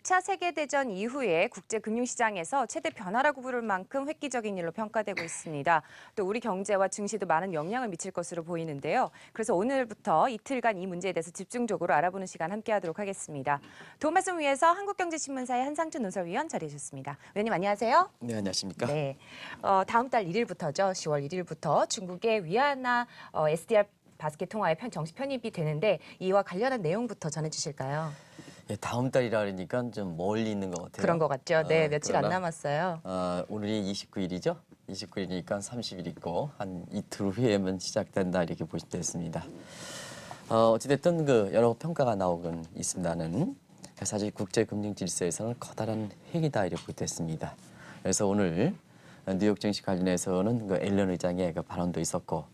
2차 세계대전 이후에 국제금융시장에서 최대 변화라고 부를 만큼 획기적인 일로 평가되고 있습니다. 또 우리 경제와 증시도 많은 영향을 미칠 것으로 보이는데요. 그래서 오늘부터 이틀간 이 문제에 대해서 집중적으로 알아보는 시간 함께하도록 하겠습니다. 도움 말씀 위해서 한국경제신문사의 한상준 논설위원 자리해 주셨습니다. 위원님 안녕하세요. 네, 안녕하십니까? 네, 다음 달 1일부터죠. 10월 1일부터 중국의 위안화 SDR 바스켓 통화에 정식 편입이 되는데 이와 관련한 내용부터 전해주실까요? 예, 다음 달이라 그러니까 좀 멀리 있는 것 같아요. 그런 것 같죠. 네, 며칠 안 그러나, 남았어요. 오늘이 29일이죠. 29일이니까 30일 있고 한 이틀 후에면 시작된다 이렇게 보시면 되겠습니다. 어찌됐든 여러 평가가 나오곤 있습니다는 사실 국제금융 질서에서는 커다란 획이다 이렇게 보겠습니다. 그래서 오늘 뉴욕 증시 관련해서는 앨런 의장의 발언도 있었고,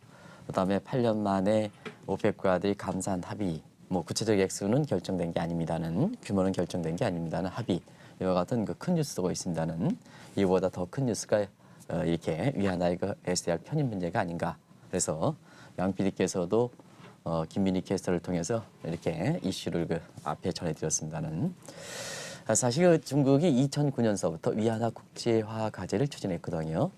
그다음에 8년 만에 오펙과들이 감산 합의, 구체적 액수는 결정된 게 아닙니다는, 규모는 결정된 게 아닙니다는 합의, 이와 같은 큰 뉴스가 있습니다는, 이보다 더 큰 뉴스가 이렇게 위안화의 SDR 편입 문제가 아닌가. 그래서 양 PD께서도 김민희 캐스터를 통해서 이렇게 이슈를 앞에 전해드렸습니다는. 사실 중국이 2009년서부터 위안화 국제화 과제를 추진했거든요.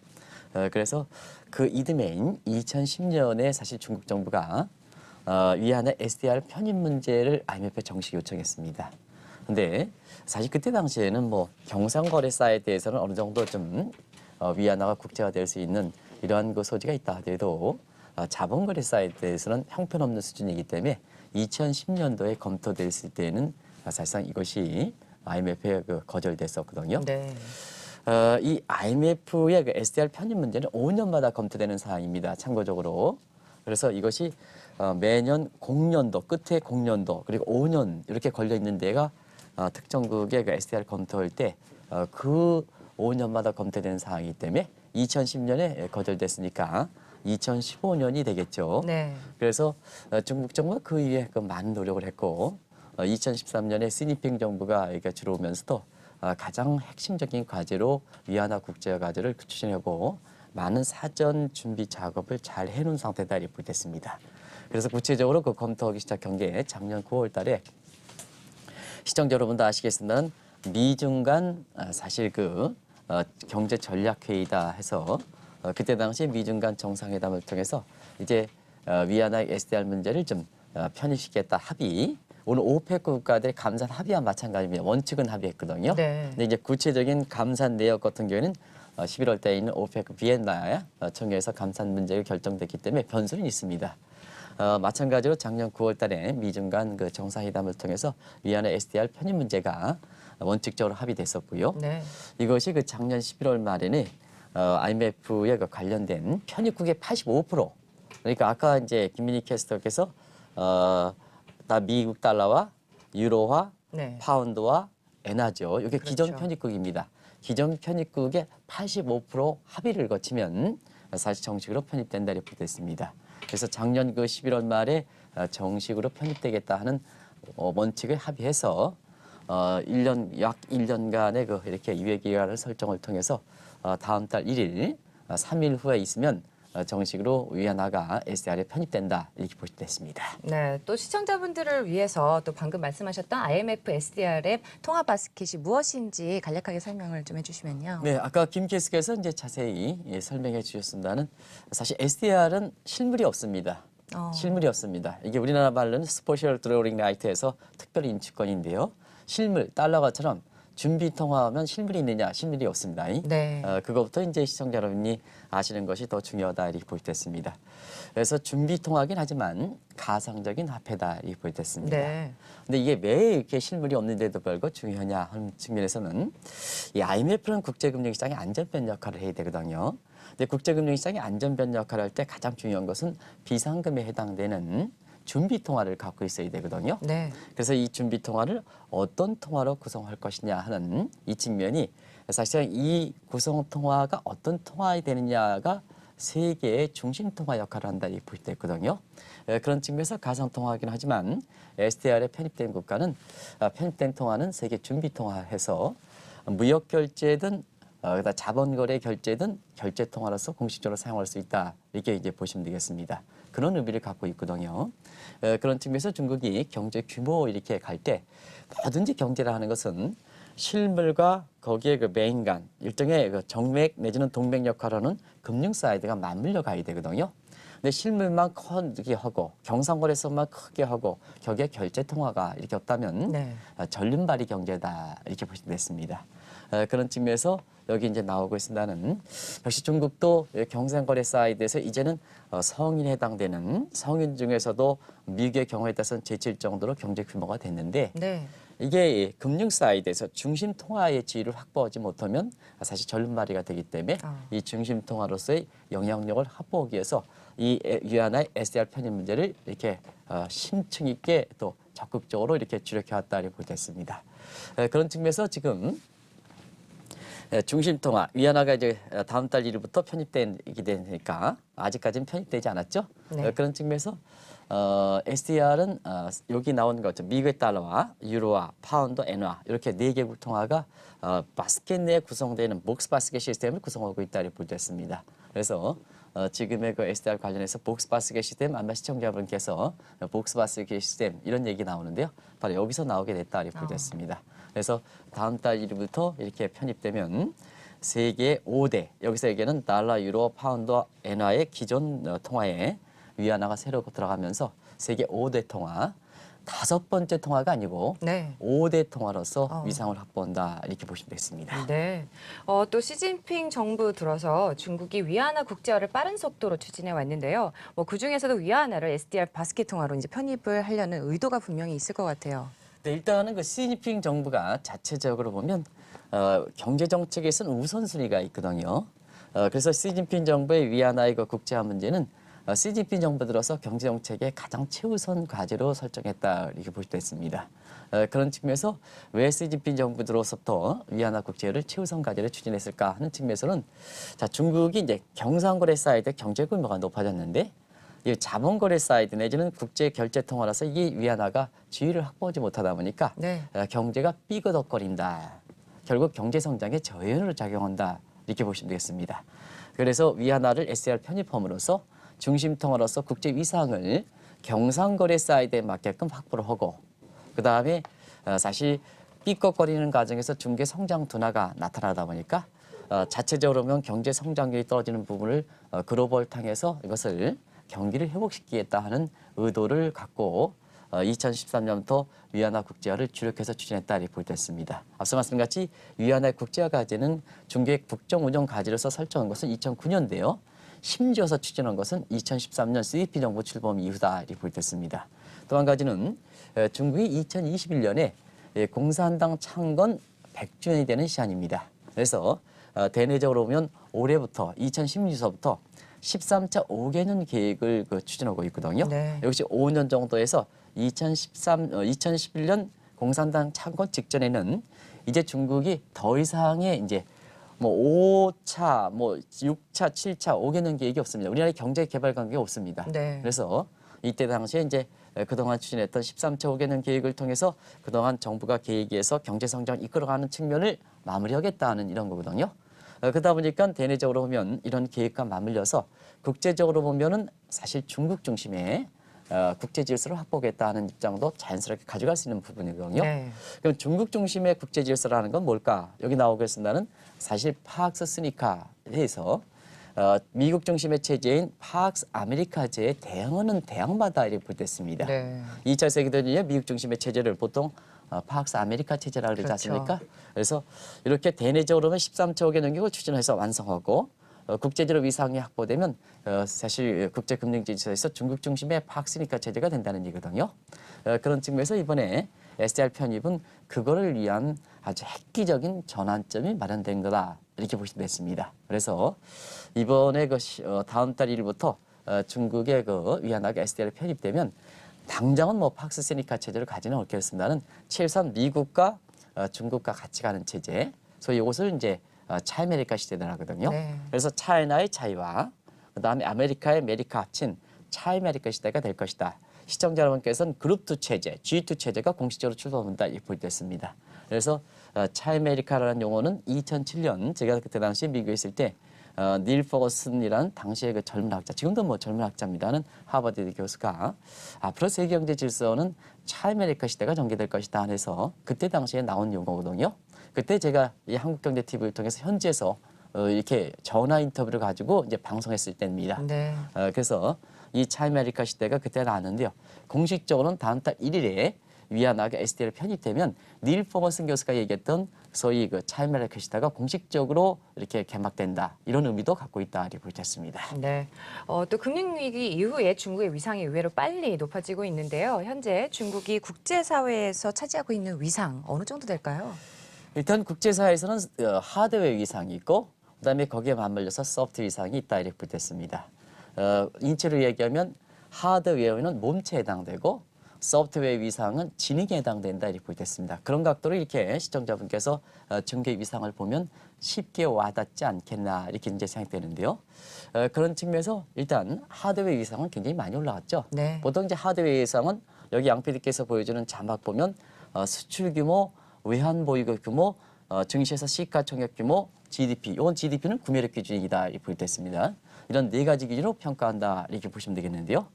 그래서 그 이듬해인 2010년에 사실 중국 정부가 위안화 SDR 편입 문제를 IMF에 정식 요청했습니다. 근데 사실 그때 당시에는 경상거래사에 대해서는 어느 정도 좀 위안화가 국제화될 수 있는 이러한 소지가 있다 하더라도 자본거래사에 대해서는 형편없는 수준이기 때문에 2010년도에 검토됐을 때는 사실상 이것이 IMF에 거절됐었거든요. 네. 이 IMF의 SDR 편입 문제는 5년마다 검토되는 사항입니다. 참고적으로. 그래서 이것이 매년 공년도, 끝에 공년도, 그리고 5년 이렇게 걸려 있는 데가 특정국의 SDR 검토할 때 그 5년마다 검토되는 사항이기 때문에 2010년에 거절됐으니까 2015년이 되겠죠. 네. 그래서 중국 정부가 그 이후에 많은 노력을 했고 2013년에 시진핑 정부가 들어오면서도 가장 핵심적인 과제로 위안화 국제화 과제를 추진하고 많은 사전 준비 작업을 잘 해놓은 상태다 이렇게 보겠습니다. 그래서 구체적으로 검토하기 시작한 게 작년 9월 달에 시청자 여러분도 아시겠지만 미중 간 사실 경제 전략 회의다 해서 그때 당시 미중 간 정상회담을 통해서 이제 위안화 SDR 문제를 좀 편입시키겠다 합의. 오늘 오펙 국가들의 감산 합의와 마찬가지입니다. 원칙은 합의했거든요. 네. 근데 이제 구체적인 감산 내역 같은 경우에는 11월 달에 있는 오펙 비엔나 청에서 감산 문제가 결정됐기 때문에 변수는 있습니다. 마찬가지로 작년 9월 달에 미중 간 정상회담을 통해서 위안화 SDR 편입 문제가 원칙적으로 합의됐었고요. 네. 이것이 작년 11월 말에는 IMF에 관련된 편입국의 85%, 그러니까 아까 이제 김민희 캐스터께서 다 미국 달러와 유로화, 네. 파운드와 엔화죠. 이게 그렇죠. 기존 편입국입니다. 기존 편입국의 85% 합의를 거치면 사실 정식으로 편입된다 이렇게 됐습니다. 그래서 작년 11월 말에 정식으로 편입되겠다 하는 원칙을 합의해서 약 1년간의 이렇게 유예 기간을 설정을 통해서 다음 달 1일, 3일 후에 있으면 정식으로 위안화가 SDR에 편입된다 이렇게 보시됐습니다. 네, 또 시청자분들을 위해서 또 방금 말씀하셨던 IMF SDR의 통화 바스켓이 무엇인지 간략하게 설명을 좀 해주시면요. 네, 아까 김 캐스께서 이제 자세히 설명해 주셨습니다는 사실 SDR은 실물이 없습니다. 실물이 없습니다. 이게 우리나라 말로는 스포셜 드로잉 라이트에서 특별 인출권인데요. 실물, 달러가처럼 준비 통화하면 실물이 있느냐, 실물이 없습니다. 네. 그거부터 이제 시청자 여러분이 아시는 것이 더 중요하다 이렇게 보겠습니다. 그래서 준비 통화긴 하지만 가상적인 화폐다 이렇게 보겠습니다. 네. 근데 이게 왜 이렇게 실물이 없는데도 불구하고 중요하냐 하는 측면에서는 이 IMF는 국제금융시장의 안전변 역할을 해야 되거든요. 근데 국제금융시장의 안전변 역할을 할 때 가장 중요한 것은 비상금에 해당되는 준비 통화를 갖고 있어야 되거든요. 네. 그래서 이 준비 통화를 어떤 통화로 구성할 것이냐 하는 이 측면이 사실상 이 구성 통화가 어떤 통화가 되느냐가 세계의 중심 통화 역할을 한다 이렇게 볼 때 있거든요. 그런 측면에서 가상 통화이긴 하지만 SDR에 편입된 국가는 편입된 통화는 세계 준비 통화해서 무역 결제든 자본거래 결제든 결제 통화로서 공식적으로 사용할 수 있다 이렇게 이제 보시면 되겠습니다. 그런 의미를 갖고 있거든요. 그런 측면에서 중국이 경제 규모 이렇게 갈 때 뭐든지 경제라 하는 것은 실물과 거기에 그 메인간, 일종의 그 정맥 내지는 동맥 역할을 하는 금융 사이드가 맞물려 가야 되거든요. 근데 실물만 크게 하고 경상거래소만 크게 하고 거기에 결제 통화가 이렇게 없다면 네. 전륜발이 경제다 이렇게 보시면 됐습니다. 그런 측면에서 여기 이제 나오고 있습니다는 역시 중국도 경상거래 사이드에서 이제는 성인에 해당되는 성인 중에서도 미국의 경우에 따라서는 제칠 정도로 경제 규모가 됐는데 네. 이게 금융 사이드에서 중심 통화의 지위를 확보하지 못하면 사실 전륜발이가 되기 때문에 이 중심 통화로서의 영향력을 확보하기 위해서 이 위안화의 SDR 편입 문제를 이렇게 심층 있게 또 적극적으로 이렇게 주력해 왔다 이렇게 볼 수 있습니다. 그런 측면에서 지금 중심 통화 위안화가 이제 다음 달 1일부터 편입되게 되니까 아직까지는 편입되지 않았죠. 네. 그런 측면에서 SDR은 여기 나오는 것죠. 미국의 달러와 유로와 파운드, 엔화 이렇게 네 개국 통화가 바스켓 내에 구성되는 복스 바스켓 시스템을 구성하고 있다 이렇게 볼 수 있습니다. 그래서 지금의 그 SDR 관련해서 복스 바스켓 시스템 아마 시청자분께서 복스 바스켓 시스템 이런 얘기 나오는데요. 바로 여기서 나오게 됐다 이렇게 볼 수 있습니다. 그래서 다음 달 1일부터 이렇게 편입되면 세계 5대 여기서 얘기하는 달러, 유로, 파운드, 엔화의 기존 통화에 위안화가 새로 들어가면서 세계 5대 통화 다섯 번째 통화가 아니고 네. 5대 통화로서 위상을 확보한다 이렇게 보시면 되겠습니다. 네. 또 시진핑 정부 들어서 중국이 위안화 국제화를 빠른 속도로 추진해 왔는데요. 뭐 그중에서도 위안화를 SDR 바스켓 통화로 이제 편입을 하려는 의도가 분명히 있을 것 같아요. 네, 일단은 그 시진핑 정부가 자체적으로 보면 경제 정책에서는 우선순위가 있거든요. 그래서 시진핑 정부의 위안화의 그 국제화 문제는 시진핑 정부 들어서 경제 정책의 가장 최우선 과제로 설정했다 이렇게 볼 수 있습니다. 그런 측면에서 왜 시진핑 정부 들어서부터 위안화 국제화를 최우선 과제로 추진했을까 하는 측면에서는 자 중국이 이제 경상거래 사이드 경제 규모가 높아졌는데 이 자본거래 사이드 내지는 국제 결제 통화라서 이 위안화가 지위를 확보하지 못하다 보니까 네. 경제가 삐그덕거린다. 결국 경제 성장에 저연으로 작용한다. 이렇게 보시면 되겠습니다. 그래서 위안화를 SDR 편입함으로써 중심 통화로서 국제 위상을 경상거래 사이드에 맞게끔 확보를 하고 그다음에 사실 삐걱거리는 과정에서 중개 성장 둔화가 나타나다 보니까 자체적으로 보면 경제 성장률이 떨어지는 부분을 글로벌 탕에서 이것을 경기를 회복시키겠다 하는 의도를 갖고 2013년부터 위안화 국제화를 주력해서 추진했다 이렇게 볼 수 있습니다. 앞서 말씀같이 위안화 국제화 과제는 중개 국정 운영 과제로서 설정한 것은 2009년인데요. 심지어서 추진한 것은 2013년 CDP 정부 출범 이후다 이렇게 볼 수 있습니다. 또 한 가지는 중국이 2021년에 공산당 창건 100주년이 되는 시한입니다. 그래서 대내적으로 보면 올해부터 2016년서부터 13차 5개년 계획을 추진하고 있거든요. 네. 역시 5년 정도에서 2011년 공산당 창건 직전에는 이제 중국이 더 이상의 이제 뭐 5차, 뭐 6차, 7차, 5개년 계획이 없습니다. 우리나라의 경제 개발 관계가 없습니다. 네. 그래서 이때 당시에 이제 그동안 추진했던 13차 5개년 계획을 통해서 그동안 정부가 계획에서 경제 성장 이끌어가는 측면을 마무리하겠다는 이런 거거든요. 그러다 보니까 대내적으로 보면 이런 계획과 맞물려서 국제적으로 보면은 사실 중국 중심의 국제 질서를 확보하겠다는 입장도 자연스럽게 가져갈 수 있는 부분이거든요. 네. 그럼 중국 중심의 국제 질서라는 건 뭘까? 여기 나오겠습니다는 사실 파악스 스니카에서 미국 중심의 체제인 파악스 아메리카제에 대응하는 대항마다 이렇게 볼때습니다. 네. 2차 세계대전에 미국 중심의 체제를 보통 파악스 아메리카 체제라고 그러지 그렇죠. 않습니까? 그래서 이렇게 대내적으로는 13조 개 넘기고 추진해서 완성하고 국제적으로 위상이 확보되면 사실 국제금융질서에서 중국 중심의 파악스니까 체제가 된다는 얘기거든요. 그런 측면에서 이번에 SDR 편입은 그거를 위한 아주 획기적인 전환점이 마련된 거다 이렇게 보시면 됐습니다. 그래서 이번에 다음 달 1일부터 중국의 위안화가 SDR에 편입되면 당장은 뭐 파크스니카 체제를 가지는 않겠습니다는 최소한 미국과 중국과 같이 가는 체제. 소위 이것을 이제 차이메리카 시대를 하거든요. 네. 그래서 차이나의 차이와 그다음에 아메리카의 메리카 합친 차이메리카 시대가 될 것이다. 시청자 여러분께서는 그룹2 체제, G2 체제가 공식적으로 출범한다 이렇게 볼 때 있습니다. 그래서 차이메리카라는 용어는 2007년 제가 그때 당시에 미국에 있을 때 닐 퍼거슨이라는 당시의 그 젊은 학자, 지금도 뭐 젊은 학자입니다는 하버드 교수가 앞으로 세계 경제 질서는 차이메리카 시대가 전개될 것이다 해서 그때 당시에 나온 용어거든요. 그때 제가 이 한국경제TV를 통해서 현지에서 이렇게 전화 인터뷰를 가지고 이제 방송했을 때입니다. 네. 그래서 이 차이메리카 시대가 그때 나왔는데요. 공식적으로는 다음 달 1일에 위안화가 SDR에 편입되면 닐 포머슨 교수가 얘기했던 소위 그 차이메리카 시대가 공식적으로 이렇게 개막된다. 이런 의미도 갖고 있다 이렇게 보겠습니다. 네. 또 금융위기 이후에 중국의 위상이 의외로 빨리 높아지고 있는데요. 현재 중국이 국제사회에서 차지하고 있는 위상 어느 정도 될까요? 일단 국제사회에서는 하드웨어 위상이 있고 그다음에 거기에 맞물려서 소프트 위상이 있다 이렇게 보겠습니다. 인체로 얘기하면 하드웨어는 몸체에 해당되고 소프트웨어 위상은 지능에 해당된다 이렇게 보겠습니다. 그런 각도로 이렇게 시청자분께서 중국의 위상을 보면 쉽게 와닿지 않겠나 이렇게 이제 생각되는데요. 그런 측면에서 일단 하드웨어 위상은 굉장히 많이 올라갔죠. 네. 보통 이제 하드웨어 위상은 여기 양 PD께서 보여주는 자막 보면 수출 규모, 외환 보유고 규모, 증시에서 시가총액 규모, GDP. 이건 GDP는 구매력 기준이다 이렇게 보겠습니다. 이런 네 가지 기준으로 평가한다 이렇게 보시면 되겠는데요.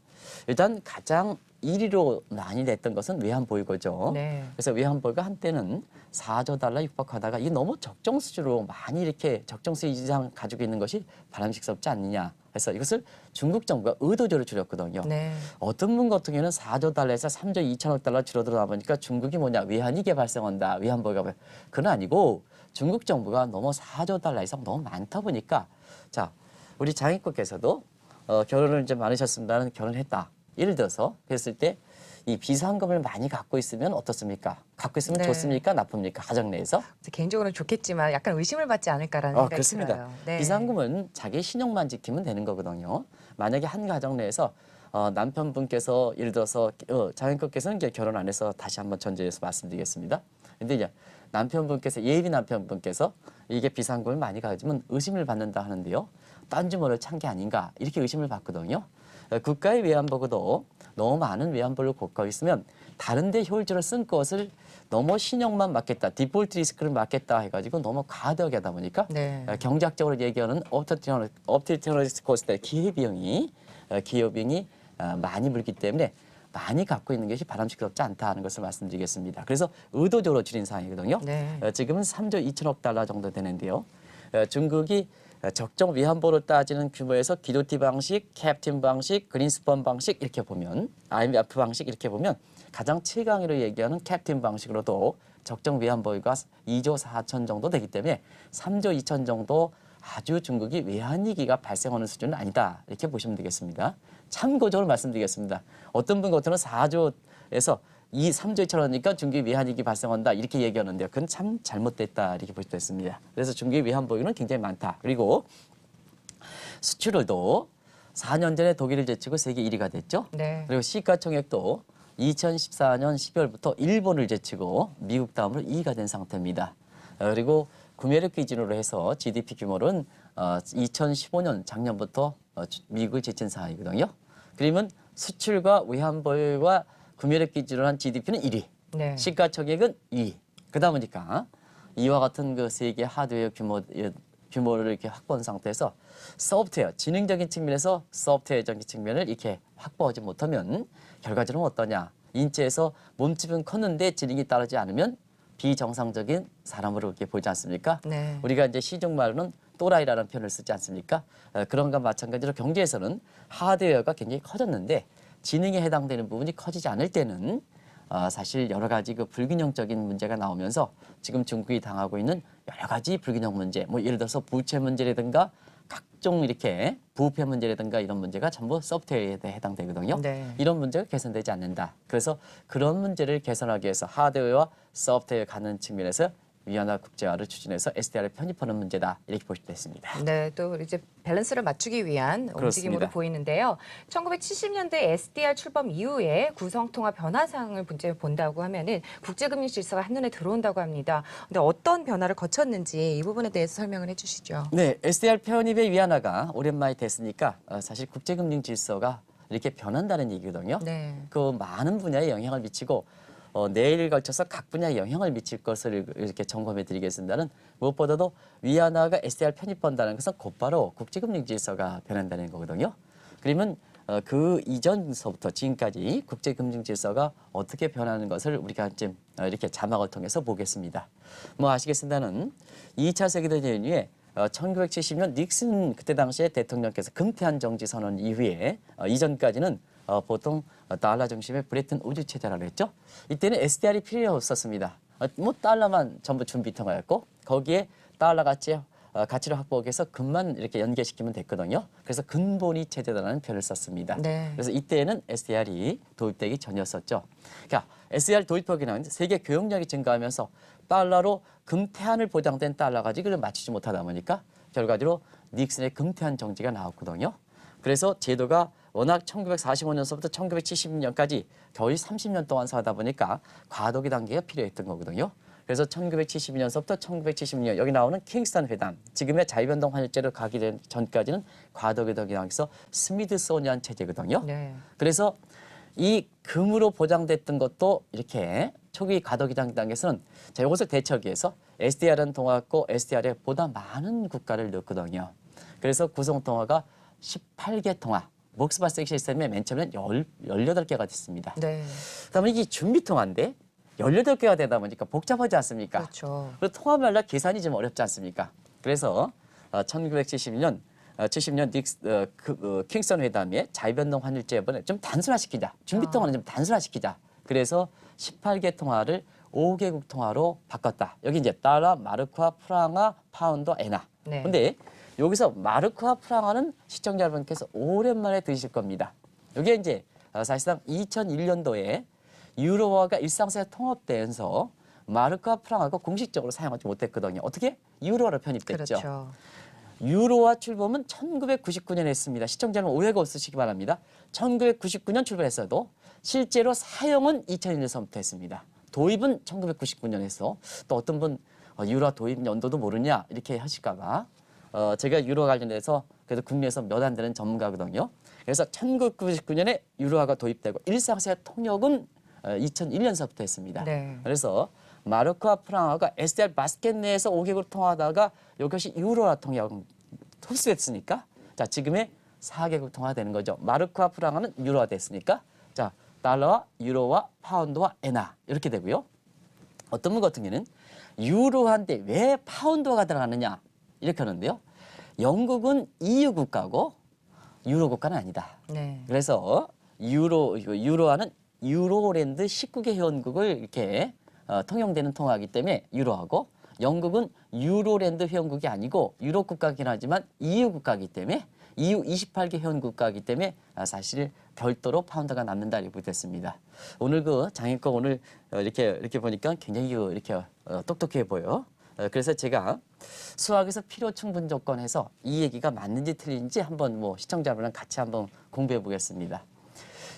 일단 가장 1위로 많이 냈던 것은 외환보유고죠. 네. 그래서 외환보유가 한때는 4조 달러 육박하다가 이게 너무 적정 수준으로 많이 이렇게 적정 수준 이상 가지고 있는 것이 바람직스럽지 않느냐 해서 이것을 중국 정부가 의도적으로 줄였거든요. 네. 어떤 분 같은 경우는 4조 달러에서 3조 2천억 달러 줄어들어다 보니까 중국이 뭐냐 외환위기 발생한다. 외환보유가 그건 아니고 중국 정부가 너무 4조 달러 이상 너무 많다 보니까 자 우리 장인권께서도 결혼을 이제 많으셨습니다는 결혼했다. 예를 들어서 그랬을 때 이 비상금을 많이 갖고 있으면 어떻습니까? 갖고 있으면 네. 좋습니까? 나쁩니까? 가정 내에서? 개인적으로는 좋겠지만 약간 의심을 받지 않을까라는 생각이 그렇습니다. 들어요. 네. 비상금은 자기 신용만 지키면 되는 거거든요. 만약에 한 가정 내에서 남편분께서 예를 들어서 장인권께서는 이제 결혼 안 해서 다시 한번 전제해서 말씀드리겠습니다. 근데 이제 남편분께서 예비 남편분께서 이게 비상금을 많이 가지면 의심을 받는다 하는데요. 딴 주머니를 찬 게 아닌가 이렇게 의심을 받거든요. 국가의 외환보고도 너무 많은 외환보를 갖고 있으면 다른 데 효율적으로 쓴 것을 너무 신용만 맡겠다. 디폴트 리스크를 맡겠다 해가지고 너무 과도하게 하다 보니까 네. 경제학적으로 얘기하는 업티터너리스트 코스트 기회비용이 많이 물기 때문에 많이 갖고 있는 것이 바람직스럽지 않다는 것을 말씀드리겠습니다. 그래서 의도적으로 줄인 상황이거든요. 네. 지금은 3조 2천억 달러 정도 되는데요. 중국이 적정 위안보로 따지는 규모에서 기도티 방식, 캡틴 방식, 그린스펀 방식 이렇게 보면 IMF 방식 이렇게 보면 가장 최강위로 얘기하는 캡틴 방식으로도 적정 위안보유가 2조 4천 정도 되기 때문에 3조 2천 정도 아주 중국이 외환위기가 발생하는 수준은 아니다 이렇게 보시면 되겠습니다. 참고적으로 말씀드리겠습니다. 어떤 분 같으면 4조에서 3조 2천 원이니까 중국이 외환위기 발생한다 이렇게 얘기하는데요. 그건 참 잘못됐다 이렇게 볼 수 있습니다. 그래서 중국의 외환보유는 굉장히 많다. 그리고 수출을도 4년 전에 독일을 제치고 세계 1위가 됐죠. 네. 그리고 시가총액도 2014년 12월부터 일본을 제치고 미국 다음으로 2위가 된 상태입니다. 그리고 구매력 기준으로 해서 GDP 규모는 2015년 작년부터 미국을 제친 상황이거든요. 그러면 수출과 외환보유와 구매력 기준으로 한 GDP는 1위, 네. 시가총액은 2위. 그러다 보니까 이와 같은 그 세계 하드웨어 규모를 이렇게 확보한 상태에서 소프트웨어, 지능적인 측면에서 소프트웨어적인 측면을 이렇게 확보하지 못하면 결과적으로 어떠냐? 인체에서 몸집은 컸는데 지능이 따르지 않으면 비정상적인 사람으로 이렇게 보지 않습니까? 네. 우리가 이제 시중말로는 또라이라는 표현을 쓰지 않습니까? 그런 것과 마찬가지로 경제에서는 하드웨어가 굉장히 커졌는데 지능에 해당되는 부분이 커지지 않을 때는 사실 여러 가지 그 불균형적인 문제가 나오면서 지금 중국이 당하고 있는 여러 가지 불균형 문제, 뭐 예를 들어서 부채 문제라든가 각종 이렇게 부패 문제라든가 이런 문제가 전부 소프트웨어에 해당되거든요. 네. 이런 문제가 개선되지 않는다. 그래서 그런 문제를 개선하기 위해서 하드웨어와 소프트웨어 가는 측면에서 위안화 국제화를 추진해서 SDR을 편입하는 문제다 이렇게 보시면 됐습니다. 네, 또 이제 밸런스를 맞추기 위한 움직임으로 그렇습니다. 보이는데요. 1970년대 SDR 출범 이후에 구성통화 변화상을 본다고 하면은 국제금융 질서가 한눈에 들어온다고 합니다. 근데 어떤 변화를 거쳤는지 이 부분에 대해서 설명을 해주시죠. 네, SDR 편입의 위안화가 오랜만에 됐으니까 사실 국제금융 질서가 이렇게 변한다는 얘기거든요. 네. 그 많은 분야에 영향을 미치고 내일 걸쳐서 각 분야에 영향을 미칠 것을 이렇게 점검해 드리겠습니다는 무엇보다도 위안화가 SDR 편입한다는 것은 곧바로 국제금융 질서가 변한다는 거거든요. 그러면 그 이전서부터 지금까지 국제금융 질서가 어떻게 변하는 것을 우리가 좀 이렇게 자막을 통해서 보겠습니다. 뭐 아시겠습니다는 2차 세계대전 이후에 1970년 닉슨 그때 당시에 대통령께서 금태한 정지 선언 이후에 이전까지는 보통 달러 중심의 브레튼 우드 체제라고 했죠. 이때는 SDR이 필요 없었습니다. 뭐 달러만 전부 준비 통화였고 거기에 달러 가치를 확보하기 위해서 금만 이렇게 연계시키면 됐거든요. 그래서 근본위 체제라는 표현을 썼습니다. 네. 그래서 이때는 SDR이 도입되기 전이었었죠. 그러니까 SDR 도입하기는 세계 교역량이 증가하면서 달러로 금태한을 보장된 달러 가지고를 맞추지 못하다 보니까 결과적으로 닉슨의 금태한 정지가 나왔거든요. 그래서 제도가 워낙 1945년서부터 1970년까지 거의 30년 동안 사다 보니까 과도기 단계가 필요했던 거거든요. 그래서 1972년서부터 1976년 여기 나오는 킹스턴 회담, 지금의 자유변동 환율제로 가기 전까지는 과도기 단계에서 스미드소니안 체제거든요. 네. 그래서 이 금으로 보장됐던 것도 이렇게 초기 과도기 단계에서는 자, 이것을 대처하기 위해서 SDR은 통화했고 SDR에 보다 많은 국가를 넣었거든요. 그래서 구성 통화가 18개 통화, 목스바스 시스템에 맨 처음에는 18개가 됐습니다. 네. 그다음에 이게 준비 통화인데 18개가 되다 보니까 복잡하지 않습니까? 그렇죠. 그리고 통화별로 계산이 좀 어렵지 않습니까? 그래서 1970년 킹스턴 회담에 자유변동 환율제를 좀 단순화시키자. 준비 통화는 좀 단순화시키자. 그래서 18개 통화를 5개국 통화로 바꿨다. 여기 이제 달러, 마르크와 프랑아, 파운드, 엔화. 네. 근데 여기서 마르크와 프랑아는 시청자 여러분께서 오랜만에 들으실 겁니다. 이게 이제 사실상 2001년도에 유로화가 일상생활에 통합되면서 마르크와 프랑아가 공식적으로 사용하지 못했거든요. 어떻게? 유로화로 편입됐죠. 그렇죠. 유로화 출범은 1999년에 했습니다. 시청자는 오해가 없으시기 바랍니다. 1999년 출범했어도 실제로 사용은 2001년서부터 했습니다. 도입은 1999년에 해서 또 어떤 분 유로화 도입 연도도 모르냐 이렇게 하실까 봐 제가 유로화 관련해서 그래도 국내에서 몇 안 되는 전문가거든요. 그래서 1999년에 유로화가 도입되고 일상생활 통역은 2001년서부터 했습니다. 네. 그래서 마르크와 프랑아가 SDR 바스켓 내에서 5개국으로 통화하다가 이것이 유로화 통역 흡수했으니까 자 지금의 4개국 통화되는 거죠. 마르크와 프랑아는 유로화 됐으니까 자 달러와 유로와 파운드와 엔화 이렇게 되고요. 어떤 분 같은 경우는 유로화인데 왜 파운드화가 들어가느냐 이렇게 하는데요. 영국은 EU 국가고 유로 국가는 아니다. 네. 그래서 유로화는 유로랜드 19개 회원국을 이렇게 통용되는 통화이기 때문에 유로하고 영국은 유로랜드 회원국이 아니고 유로 국가긴 하지만 EU 국가이기 때문에 EU 28개 회원 국가이기 때문에 사실 별도로 파운드가 남는다 이렇게 됐습니다. 오늘 그 장애권 오늘 이렇게 보니까 굉장히 이렇게 똑똑해 보여. 그래서 제가 수학에서 필요 충분 조건에서 이 얘기가 맞는지 틀린지 한번 뭐 시청자분랑 같이 한번 공부해 보겠습니다.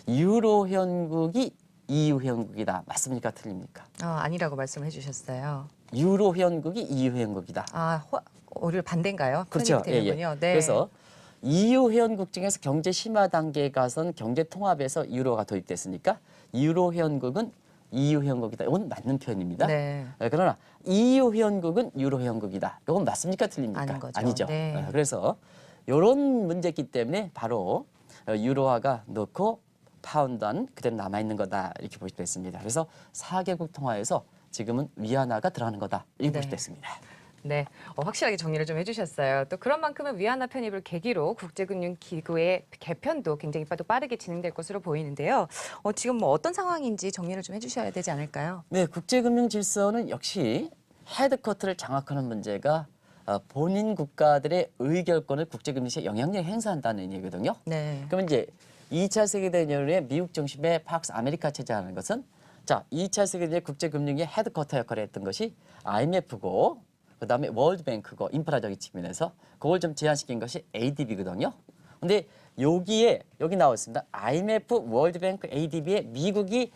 유로 회원국이 EU 회원국이다. 맞습니까? 틀립니까? 아니라고 말씀해 주셨어요. 유로 회원국이 EU 회원국이다. 오히려 반대인가요? 그렇죠. 편입이 되는군요. 네. 그래서 EU 회원국 중에서 경제 심화 단계에 가선 경제 통합에서 유로가 도입됐으니까 유로 회원국은 EU 회원국이다. 이건 맞는 표현입니다. 네. 그러나 EU 회원국은 유로 회원국이다. 이건 맞습니까? 틀립니까? 아닌 거죠. 아니죠. 네. 그래서 이런 문제이기 때문에 바로 유로화가 넣고 파운드는 그대로 남아있는 거다 이렇게 보실 수 있습니다. 그래서 4개국 통화에서 지금은 위안화가 들어가는 거다 이렇게 보실 수 있습니다. 네, 확실하게 정리를 좀 해주셨어요. 또 그런 만큼은 위안화 편입을 계기로 국제금융기구의 개편도 굉장히 빠르게 진행될 것으로 보이는데요. 지금 뭐 어떤 상황인지 정리를 좀 해주셔야 되지 않을까요? 네, 국제금융 질서는 역시 헤드쿼터를 장악하는 문제가 본인 국가들의 의결권을 국제금융시에 영향력을 행사한다는 얘기거든요. 네. 그러면 이제 2차 세계대전 이후에 미국 중심의 팍스 아메리카 체제라는 것은 자 2차 세계대전 국제금융의 헤드쿼터 역할을 했던 것이 IMF고 그다음에 월드뱅크고 인프라적인 측면에서 그걸 좀 제한시킨 것이 ADB거든요. 근데 여기 나와 있습니다. IMF, 월드뱅크, ADB에 미국이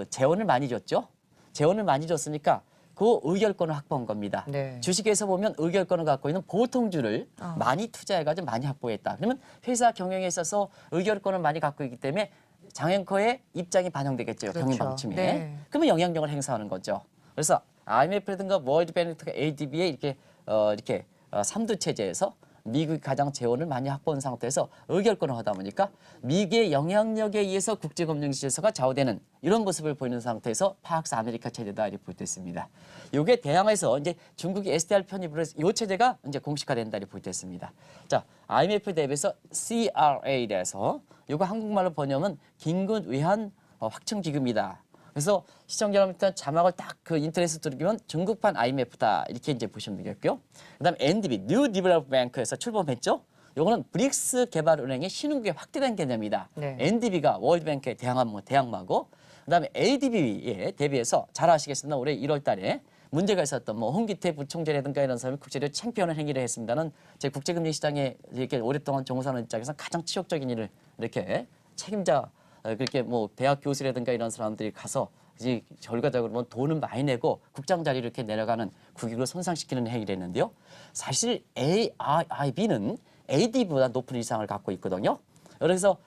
재원을 많이 줬죠. 재원을 많이 줬으니까 그 의결권을 확보한 겁니다. 네. 주식에서 보면 의결권을 갖고 있는 보통주를 많이 투자해가지고 많이 확보했다. 그러면 회사 경영에 있어서 의결권을 많이 갖고 있기 때문에 장앵커의 입장이 반영되겠죠. 그렇죠. 경영 방침에. 네. 그러면 영향력을 행사하는 거죠. 그래서 IMF라든가 월드뱅크, ADB에 이렇게 삼두 체제에서 미국이 가장 재원을 많이 확보한 상태에서 의결권을 하다 보니까 미국의 영향력에 의해서 국제금융 질서가 좌우되는 이런 모습을 보이는 상태에서 팍스 아메리카 체제다 이렇게 보도됐습니다. 이게 대항해서 이제 중국이 SDR 편입으로 해서 이 체제가 이제 공식화된다 이렇게 보도됐습니다. 자, IMF 대비해서 CRA에 대해서 이거 한국말로 번역은 긴급 외환 확충 기금이다. 그래서 시청자 여러분 일단 자막을 딱 그 인터넷에 들으면 중국판 IMF다 이렇게 이제 보시면 되겠고요. 그다음에 NDB New Development Bank에서 출범했죠. 요거는 브릭스 개발은행의 신흥국에 확대된 개념이다. 네. NDB가 월드뱅크의 대항마고, 그다음에 ADB에 대비해서 잘 아시겠습니다. 올해 1월달에 문제가 있었던 뭐 홍기태 부총재라든가 이런 사람이 국제를 챔피언을 행위를 했습니다는 제 국제금융시장에 이렇게 오랫동안 종사하는 입장에서 가장 치욕적인 일을 이렇게 책임자 그렇게 뭐 대학 교수라든가 이런 사람들이 가서 이제 결과적으로 보면 돈은 많이 내고 국장 자리를 이렇게 내려가는 국익을 손상시키는 행위를 했는데요. 사실 AIIB는 ADB보다 높은 위상을 갖고 있거든요. 그래서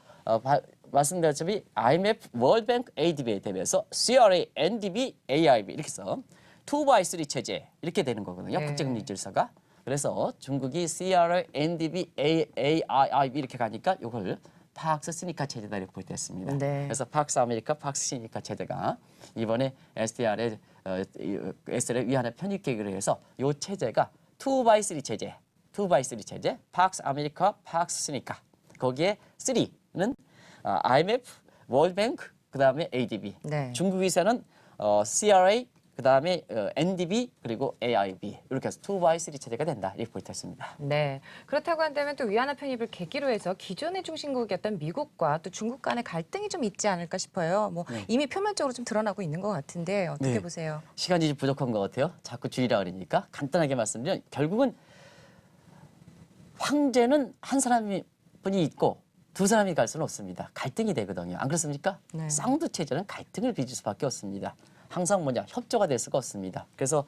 말씀드렸다시피 IMF, 월드뱅크, ADB에 대비해서 CRA, NDB, AIB 이렇게 해서 2x3 체제 이렇게 되는 거거든요. 네. 국제금융 질서가. 그래서 중국이 CRA, NDB, AIIB 이렇게 가니까 이걸 팍스 시니카 체제다 이렇게 보도됐습니다. 네. 그래서 팍스 아메리카, 팍스 시니카 체제가 이번에 SDR의 위안화 편입 계획을 해서 이 체제가 2x3 체제, 2x3 체제, 팍스 아메리카, 팍스 시니카. 거기에 3는 IMF, 월드뱅크, 그다음에 ADB. 네. 중국 위세는 CRA, 그다음에 NDB 그리고 AIB 이렇게 해서 2x3 체제가 된다 이렇게 보도했습니다. 네. 그렇다고 한다면 또 위안화 편입을 계기로 해서 기존의 중심국이었던 미국과 또 중국 간의 갈등이 좀 있지 않을까 싶어요. 뭐 이미 표면적으로 좀 드러나고 있는 것 같은데 어떻게 네. 보세요? 시간이 좀 부족한 것 같아요. 자꾸 줄이라 그러니까 간단하게 말씀드리면 결국은 황제는 한 사람이 분이 있고 두 사람이 갈 수는 없습니다. 갈등이 되거든요. 안 그렇습니까? 네. 쌍두 체제는 갈등을 빚을 수밖에 없습니다. 항상 협조가 될 수가 없습니다. 그래서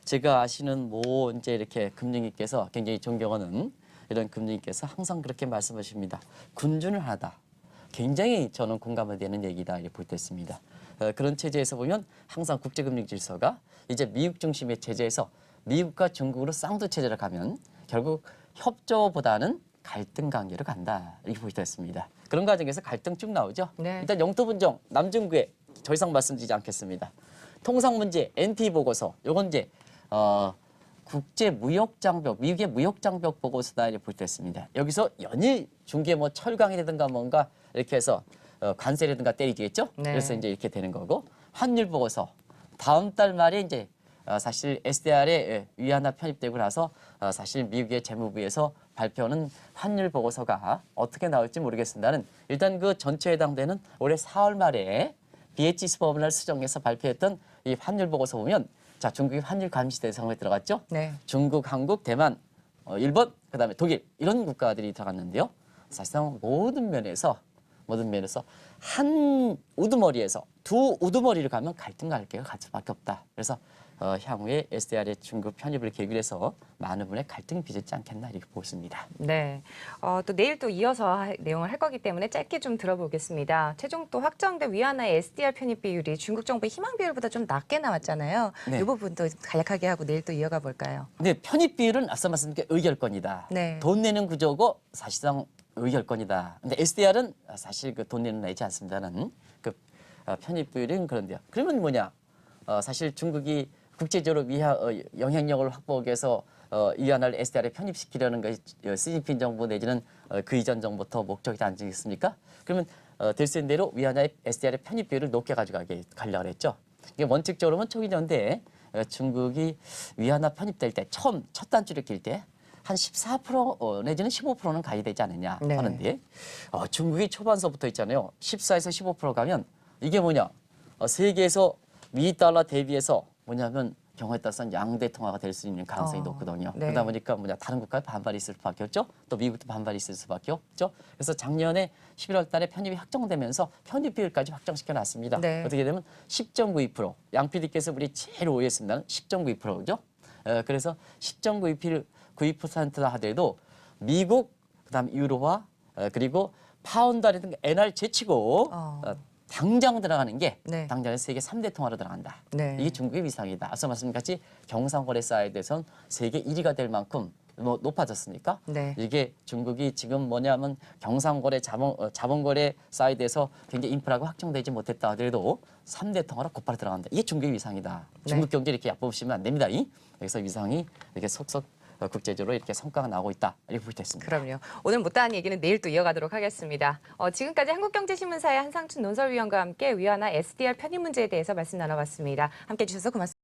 제가 아시는 뭐 이제 이렇게 금융위께서 굉장히 존경하는 이런 금융위께서 항상 그렇게 말씀하십니다. 군주는 하다. 굉장히 저는 공감이 되는 얘기다 이렇게 볼 때 있습니다. 그런 체제에서 보면 항상 국제금융 질서가 이제 미국 중심의 체제에서 미국과 중국으로 쌍두 체제를 가면 결국 협조보다는 갈등 관계로 간다 이렇게 보시다 있습니다. 그런 과정에서 갈등 쭉 나오죠. 네. 일단 영토 분정 남중구에 더 이상 말씀드리지 않겠습니다. 통상 문제 NT 보고서 요건 이제 국제 무역 장벽 미국의 무역 장벽 보고서다 이렇게 볼 때 있습니다. 여기서 연일 중개 뭐 철강이라든가 뭔가 이렇게 해서 관세라든가 때리겠죠. 네. 그래서 이제 이렇게 되는 거고 환율 보고서 다음 달 말에 이제 사실 SDR에 위안화 편입되고 나서 사실 미국의 재무부에서 발표하는 환율 보고서가 어떻게 나올지 모르겠습니다는 일단 그 전체에 해당되는 올해 4월 말에 BHS 법원을 수정해서 발표했던 이 환율 보고서 보면 자 중국이 환율 감시 대상에 들어갔죠. 네. 중국, 한국, 대만, 일본, 그다음에 독일 이런 국가들이 들어갔는데요. 사실상 모든 면에서 한 우두머리에서 두 우두머리를 가면 갈등 관계가 갈 수밖에 없다. 그래서 향후에 SDR의 중국 편입을 계기로 해서 많은 분의 갈등이 빚었지 않겠나 이렇게 보십니다. 네. 또 내일 또 이어서 내용을 할 거기 때문에 짧게 좀 들어보겠습니다. 최종 또 확정된 위안화의 SDR 편입 비율이 중국 정부의 희망 비율보다 좀 낮게 나왔잖아요. 네. 이 부분도 간략하게 하고 내일 또 이어가 볼까요? 근데 편입 비율은 앞서 말씀드린 게 의결권이다. 네. 돈 내는 구조고 사실상 의결권이다. 근데 SDR은 사실 그 돈 내는 내지 않습니다는 그 편입 비율은 그런데요. 그러면 뭐냐? 사실 중국이 국제적으로 영향력을 확보하기 위해서 위안화를 SDR에 편입시키려는 것이 시진핑 정부 내지는 그 이전 정부부터 목적이 아니겠습니까? 그러면 될 수 있는 대로 위안화의 SDR의 편입 비율을 높게 가려고 했죠. 이게 원칙적으로는 초기 년대에 중국이 위안화 편입될 때 처음 첫 단추를 낄 때 한 14% 내지는 15%는 가야 되지 않느냐 네. 하는데 중국이 초반서부터 있잖아요. 14에서 15% 가면 이게 뭐냐? 세계에서 미 달러 대비해서 뭐냐면 경우에 따라서는 양대 통화가 될 수 있는 가능성이 높거든요. 네. 그러다 보니까 다른 국가에 반발이 있을 수밖에 없죠. 또 미국도 반발이 있을 수밖에 없죠. 그래서 작년에 11월 달에 편입이 확정되면서 편입 비율까지 확정시켜 놨습니다. 네. 어떻게 되면 10.92%. 양 PD께서 우리 제일 오해했습니다는 10.92%죠. 그래서 10.92%다 하더라도 미국 그다음 유로화 그리고 파운드라든가 엔화를 제치고 당장 들어가는 게 네. 당장에 세계 3대 통화로 들어간다. 네. 이게 중국의 위상이다. 앞서 말씀드린 같이 경상거래사에 대해서는 세계 1위가 될 만큼 뭐 높아졌으니까 네. 이게 중국이 지금 뭐냐면 경상거래 자본거래 사이드에서 굉장히 인프라가 확정되지 못했다 하더라도 3대 통화로 곧바로 들어간다. 이게 중국의 위상이다. 중국 경제 이렇게 얕보시면 안 됩니다. 그래서 위상이 이렇게 속속 국제적으로 이렇게 성과가 나오고 있다. 이렇게 볼 수 있습니다. 그럼요. 오늘 못다한 얘기는 내일 또 이어가도록 하겠습니다. 지금까지 한국경제신문사의 한상춘 논설위원과 함께 위안화 SDR 편입 문제에 대해서 말씀 나눠봤습니다. 함께해 주셔서 고맙습니다.